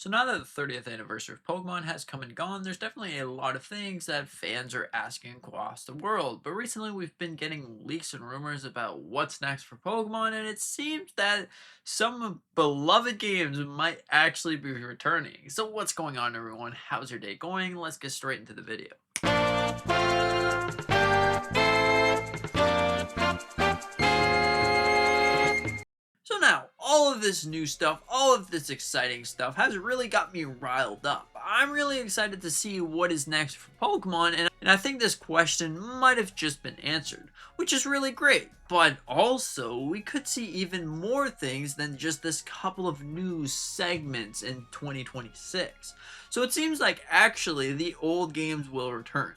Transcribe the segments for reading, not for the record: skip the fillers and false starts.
So now that the 30th anniversary of Pokemon has come and gone, there's definitely a lot of things that fans are asking across the world. But recently we've been getting leaks and rumors about what's next for Pokemon, and it seems that some beloved games might actually be returning. So what's going on, everyone? How's your day going? Let's get straight into the video. So now, all of this new stuff, all of this exciting stuff has really got me riled up. I'm really excited to see what is next for Pokemon, and I think this question might have just been answered, which is really great. But also, we could see even more things than just this couple of new segments in 2026. So it seems like actually the old games will return.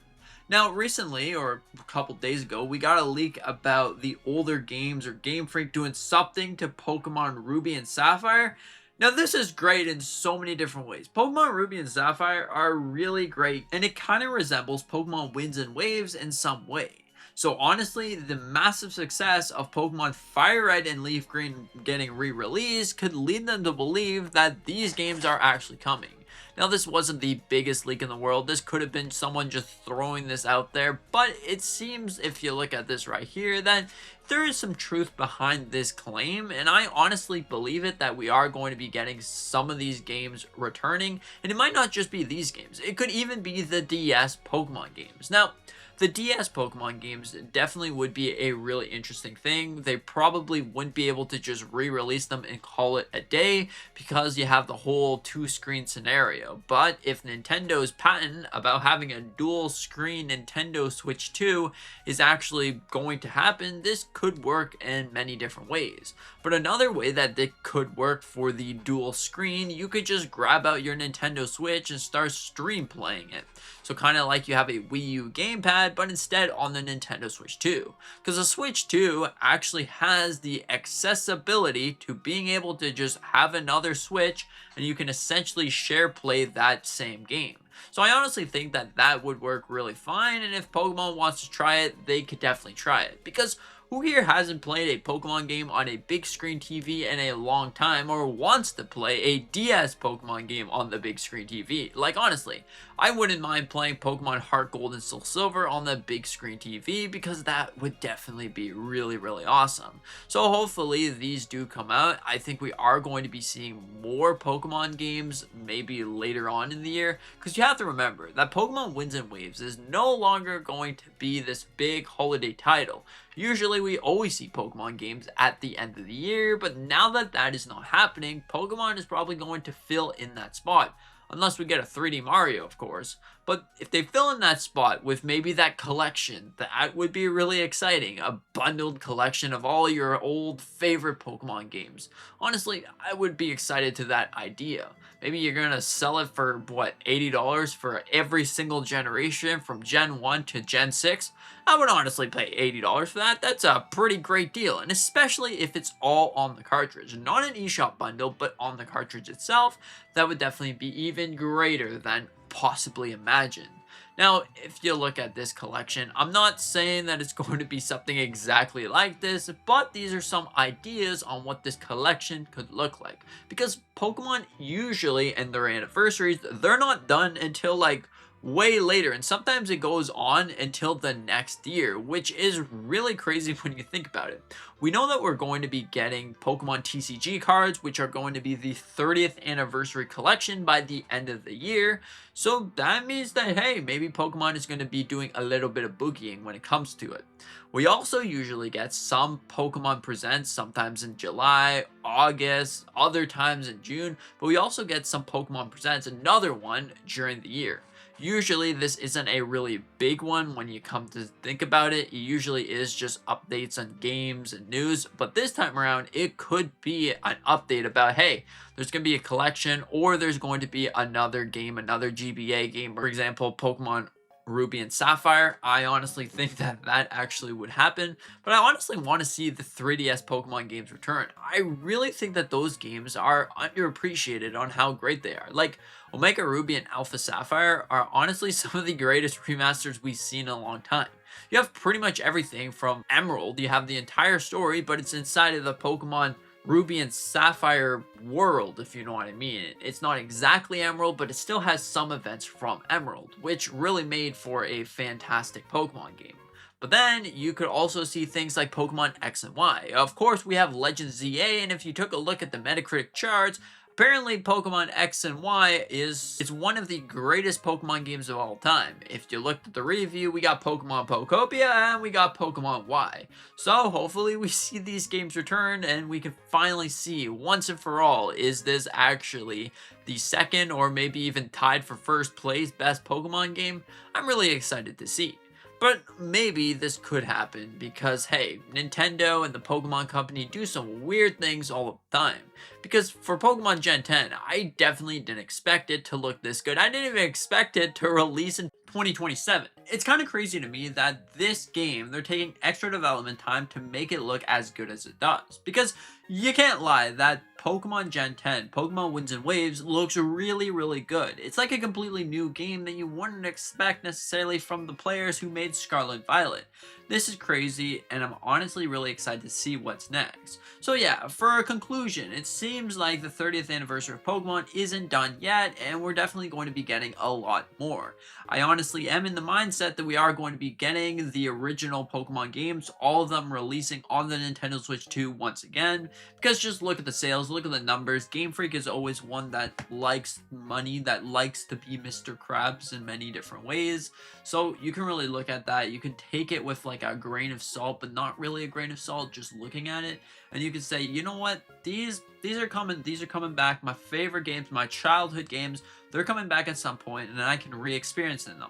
Now, recently, or a couple days ago, we got a leak about the older games or Game Freak doing something to Pokemon Ruby and Sapphire. Now, this is great in so many different ways. Pokemon Ruby and Sapphire are really great, and it kind of resembles Pokemon Winds and Waves in some way. So honestly, the massive success of Pokemon Fire Red and Leaf Green getting re-released could lead them to believe that these games are actually coming. Now, this wasn't the biggest leak in the world. This could have been someone just throwing this out there, but it seems, if you look at this right here, that there is some truth behind this claim, and I honestly believe it that we are going to be getting some of these games returning, and it might not just be these games. It could even be the DS Pokemon games. Now, the DS Pokemon games definitely would be a really interesting thing. They probably wouldn't be able to just re-release them and call it a day because you have the whole two-screen scenario. But if Nintendo's patent about having a dual-screen Nintendo Switch 2 is actually going to happen, this could work in many different ways. But another way that it could work for the dual screen, you could just grab out your Nintendo Switch and start stream playing it. So kind of like you have a Wii U gamepad, but instead on the Nintendo Switch 2. Because the Switch 2 actually has the accessibility to being able to just have another Switch and you can essentially share play that same game. So I honestly think that that would work really fine, and if Pokemon wants to try it, they could definitely try it. Because who here hasn't played a Pokemon game on a big screen TV in a long time, or wants to play a DS Pokemon game on the big screen TV? Like, honestly, I wouldn't mind playing Pokemon Heart Gold and Soul Silver on the big screen TV because that would definitely be really, really awesome. So hopefully these do come out. I think we are going to be seeing more Pokemon games maybe later on in the year, because you have to remember that Pokemon Winds and Waves is no longer going to be this big holiday title. Usually we always see Pokemon games at the end of the year, but now that that is not happening, Pokemon is probably going to fill in that spot. Unless we get a 3D Mario, of course. But if they fill in that spot with maybe that collection, that would be really exciting. A bundled collection of all your old favorite Pokemon games. Honestly, I would be excited to that idea. Maybe you're going to sell it for, what, $80 for every single generation from Gen 1 to Gen 6? I would honestly pay $80 for that. That's a pretty great deal, and especially if it's all on the cartridge. Not an eShop bundle, but on the cartridge itself. That would definitely be even greater than possibly imagined. Now, if you look at this collection, I'm not saying that it's going to be something exactly like this, but these are some ideas on what this collection could look like. Because Pokemon usually, and their anniversaries, they're not done until like way later, and sometimes it goes on until the next year, which is really crazy when you think about it. We know that we're going to be getting Pokemon TCG cards, which are going to be the 30th anniversary collection by the end of the year. So that means that, hey, maybe Pokemon is going to be doing a little bit of boogieing when it comes to it. We also usually get some Pokemon Presents, sometimes in July, August, other times in June, but we also get some Pokemon Presents, another one during the year. Usually this isn't a really big one when you come to think about it. It usually is just updates on games and news, but this time around it could be an update about, hey, there's going to be a collection, or there's going to be another game, another GBA game. For example, Pokemon Ruby and Sapphire. I honestly think that that actually would happen, but I honestly want to see the 3DS Pokemon games return. I really think that those games are underappreciated on how great they are. Like, Omega Ruby and Alpha Sapphire are honestly some of the greatest remasters we've seen in a long time. You have pretty much everything from Emerald. You have the entire story, but it's inside of the Pokemon Ruby and Sapphire world, if you know what I mean. It's not exactly Emerald, but it still has some events from Emerald, which really made for a fantastic Pokemon game. But then you could also see things like Pokemon X and Y. Of course, we have Legend ZA, and if you took a look at the Metacritic charts, apparently Pokemon X and Y is one of the greatest Pokemon games of all time. If you looked at the review, we got Pokemon Pokopia and we got Pokemon Y. So hopefully we see these games return and we can finally see once and for all, is this actually the second or maybe even tied for first place best Pokemon game? I'm really excited to see. But maybe this could happen because, hey, Nintendo and the Pokemon Company do some weird things all the time. Because for Pokemon Gen 10, I definitely didn't expect it to look this good. I didn't even expect it to release in 2027. It's kind of crazy to me that this game, they're taking extra development time to make it look as good as it does. Because you can't lie, that Pokemon Gen 10, Pokemon Winds and Waves, looks really, really good. It's like a completely new game that you wouldn't expect necessarily from the players who made Scarlet Violet. This is crazy, and I'm honestly really excited to see what's next. So yeah, for a conclusion, it seems like the 30th anniversary of Pokemon isn't done yet, and we're definitely going to be getting a lot more. I honestly am in the mindset that we are going to be getting the original Pokemon games, all of them releasing on the Nintendo Switch 2 once again, because just look at the sales, look at the numbers. Game Freak is always one that likes money, that likes to be Mr. Krabs in many different ways. So you can really look at that. You can take it with like a grain of salt, but not really a grain of salt, just looking at it. And you can say, you know what, these are coming back. My favorite games, my childhood games, they're coming back at some point, and I can re-experience them.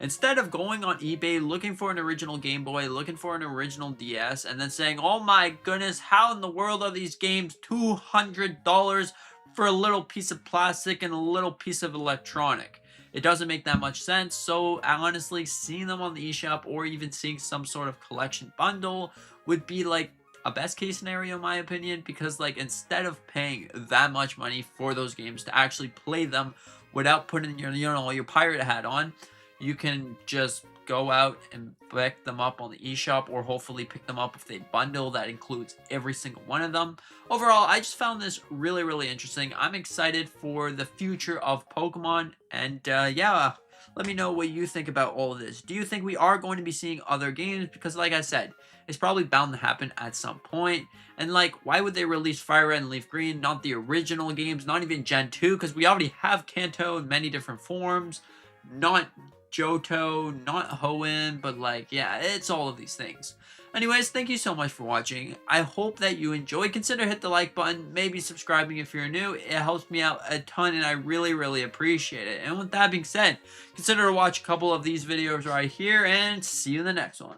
Instead of going on eBay, looking for an original Game Boy, looking for an original DS, and then saying, oh my goodness, how in the world are these games $200 for a little piece of plastic and a little piece of electronic? It doesn't make that much sense. So honestly, seeing them on the eShop or even seeing some sort of collection bundle would be like a best case scenario in my opinion, because like instead of paying that much money for those games to actually play them without putting your, your pirate hat on, you can just go out and pick them up on the eShop, or hopefully pick them up with a bundle that includes every single one of them. Overall, I just found this really, really interesting. I'm excited for the future of Pokemon, and yeah, let me know what you think about all of this. Do you think we are going to be seeing other games? Because like I said, it's probably bound to happen at some point. And like, why would they release Fire Red and Leaf Green, not the original games, not even Gen 2? Because we already have Kanto in many different forms, not Johto, not Hoenn, but like, yeah, it's all of these things. Anyways, thank you so much for watching. I hope that you enjoyed. Consider hit the like button, maybe subscribing if you're new. It helps me out a ton, and I really, really appreciate it. And with that being said, consider to watch a couple of these videos right here, and see you in the next one.